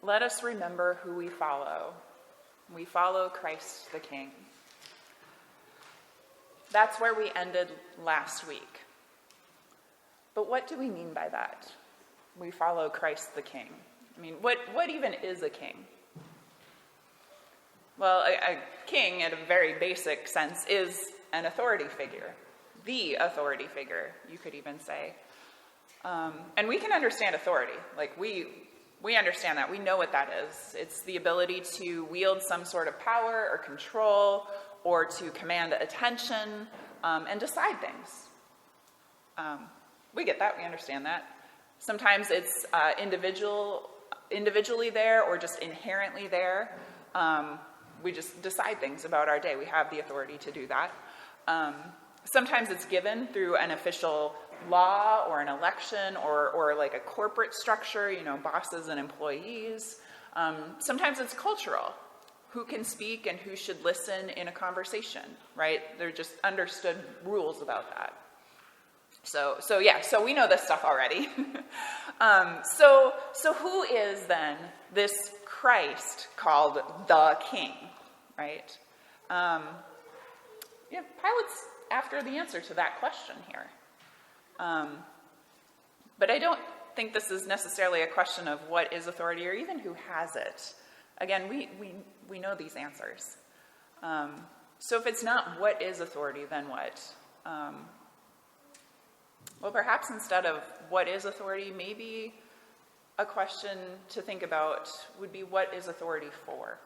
let us remember who we follow. We follow Christ the King. That's where we ended last week. But what do we mean by that? We follow Christ the King. I mean, what even is a king? Well, a king, in a very basic sense, is an authority figure. The authority figure, you could even say. And we can understand authority. Like, we understand that. We know what that is. It's the ability to wield some sort of power or control or to command attention and decide things. We get that. We understand that. Sometimes it's individually there or just inherently there. We just decide things about our day. We have the authority to do that. Sometimes it's given through an official law or an election or like a corporate structure, bosses and employees. Sometimes it's cultural. Who can speak and who should listen in a conversation, right? They're just understood rules about that. So we know this stuff already. So who is then this Christ called the King, right? Pilate's after the answer to that question here. But I don't think this is necessarily a question of what is authority or even who has it. Again, we know these answers. So if it's not what is authority, then what? Well, perhaps instead of what is authority, maybe a question to think about would be what is authority for?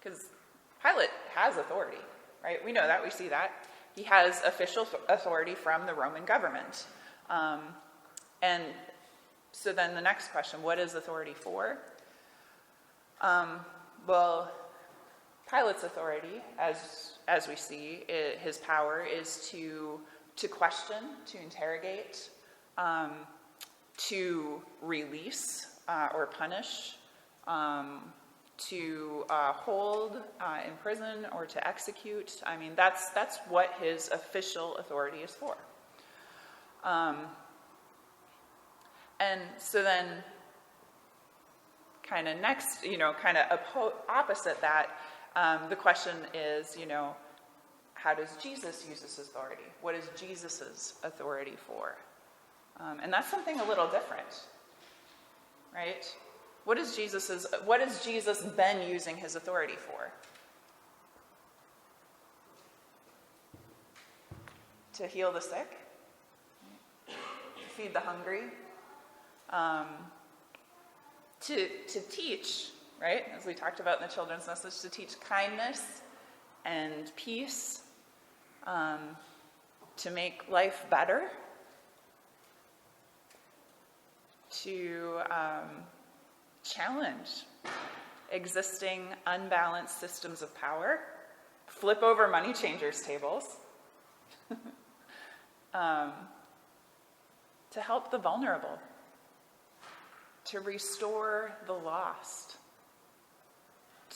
Because Pilate has authority, right? We know that, we see that. He has official authority from the Roman government. And so then the next question, what is authority for? Well, Pilate's authority, as we see, his power is to question, to interrogate, to release or punish, to hold in prison or to execute. I mean, that's what his official authority is for. And so then kind of next, kind of opposite that, the question is, how does Jesus use this authority? What is Jesus's authority for? And that's something a little different, right? What is Jesus then using his authority for? To heal the sick, feed the hungry, to teach, right? As we talked about in the children's message, to teach kindness and peace, to make life better, to challenge existing unbalanced systems of power, flip over money changers' tables, to help the vulnerable, to restore the lost,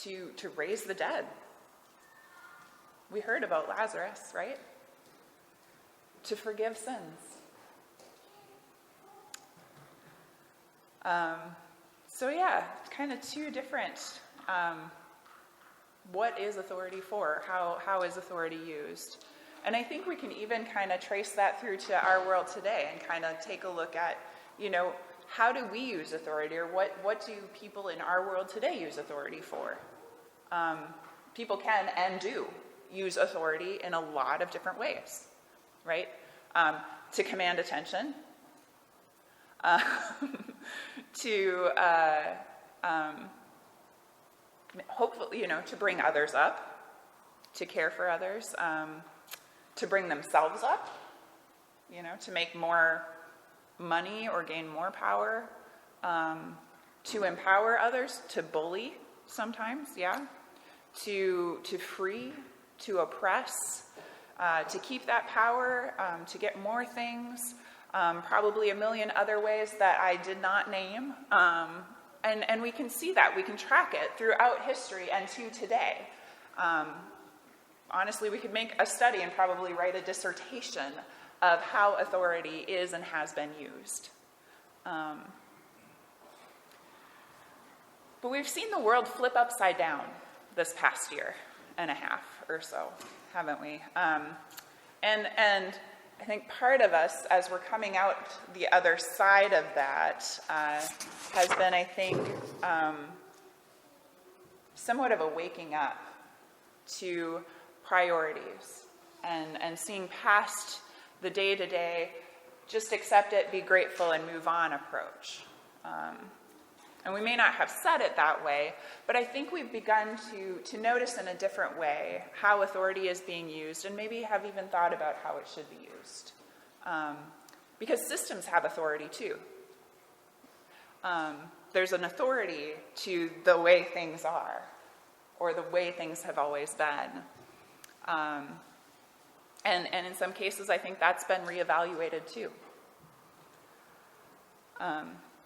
to raise the dead. We heard about Lazarus, right? To forgive sins. So kind of two different, what is authority for? How is authority used? And I think we can even kind of trace that through to our world today and kind of take a look at, how do we use authority, or what do people in our world today use authority for? People can and do use authority in a lot of different ways, right? To command attention, to hopefully, to bring others up, to care for others, to bring themselves up, to make more money or gain more power, to empower others, to bully sometimes, to free, to oppress, to keep that power, to get more things, probably a million other ways that I did not name. And we can see that. We can track it throughout history and to today. Honestly, we could make a study and probably write a dissertation of how authority is and has been used. But we've seen the world flip upside down this past year and a half or so, haven't we? And I think part of us, as we're coming out the other side of that, has been, I think, somewhat of a waking up to priorities and seeing past the day-to-day, just accept it, be grateful, and move on approach. And we may not have said it that way, but I think we've begun to notice in a different way how authority is being used, and maybe have even thought about how it should be used. Because systems have authority too. There's an authority to the way things are, or the way things have always been. And in some cases, I think that's been reevaluated too.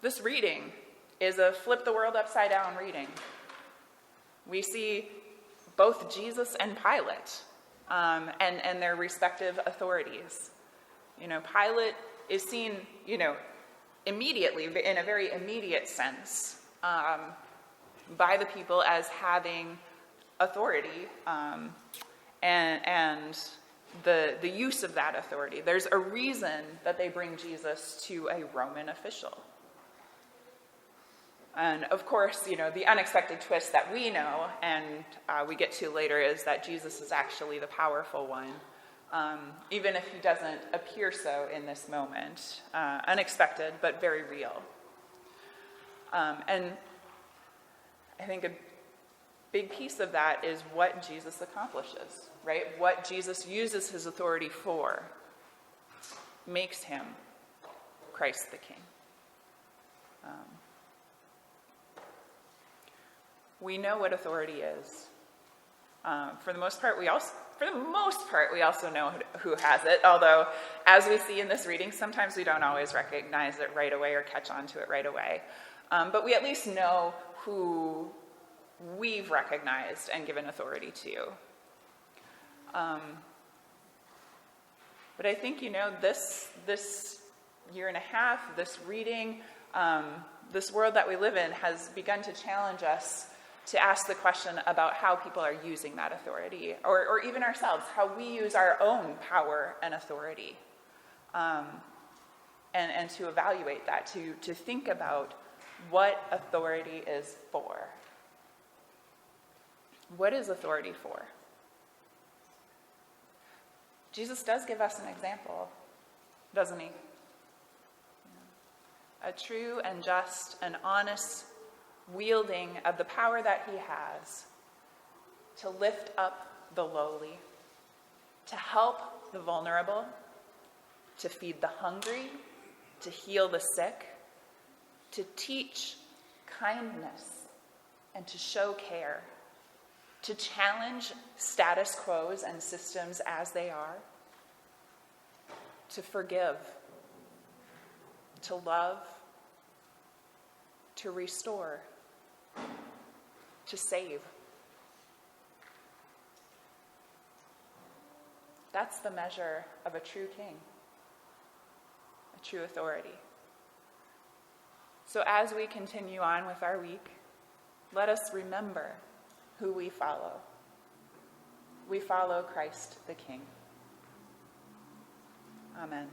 This reading is a flip the world upside down reading. We see both Jesus and Pilate and their respective authorities. Pilate is seen, immediately, in a very immediate sense, by the people as having authority and the use of that authority. There's a reason that they bring Jesus to a Roman official. And of course, the unexpected twist that we know and we get to later is that Jesus is actually the powerful one, even if he doesn't appear so in this moment. Unexpected, but very real. And I think a big piece of that is what Jesus accomplishes, right? What Jesus uses his authority for makes him Christ the King. We know what authority is. For the most part, we also know who has it, although, as we see in this reading, sometimes we don't always recognize it right away or catch on to it right away. But we at least know who we've recognized and given authority to. But I think, this year and a half, this reading, this world that we live in has begun to challenge us to ask the question about how people are using that authority, or even ourselves, how we use our own power and authority, and to evaluate that, to think about what authority is for. What is authority for? Jesus does give us an example, doesn't he? A true and just and honest wielding of the power that he has to lift up the lowly, to help the vulnerable, to feed the hungry, to heal the sick, to teach kindness and to show care, to challenge status quos and systems as they are, to forgive, to love, to restore, to save. That's the measure of a true king, a true authority. So as we continue on with our week, let us remember who we follow. We follow Christ the King. Amen.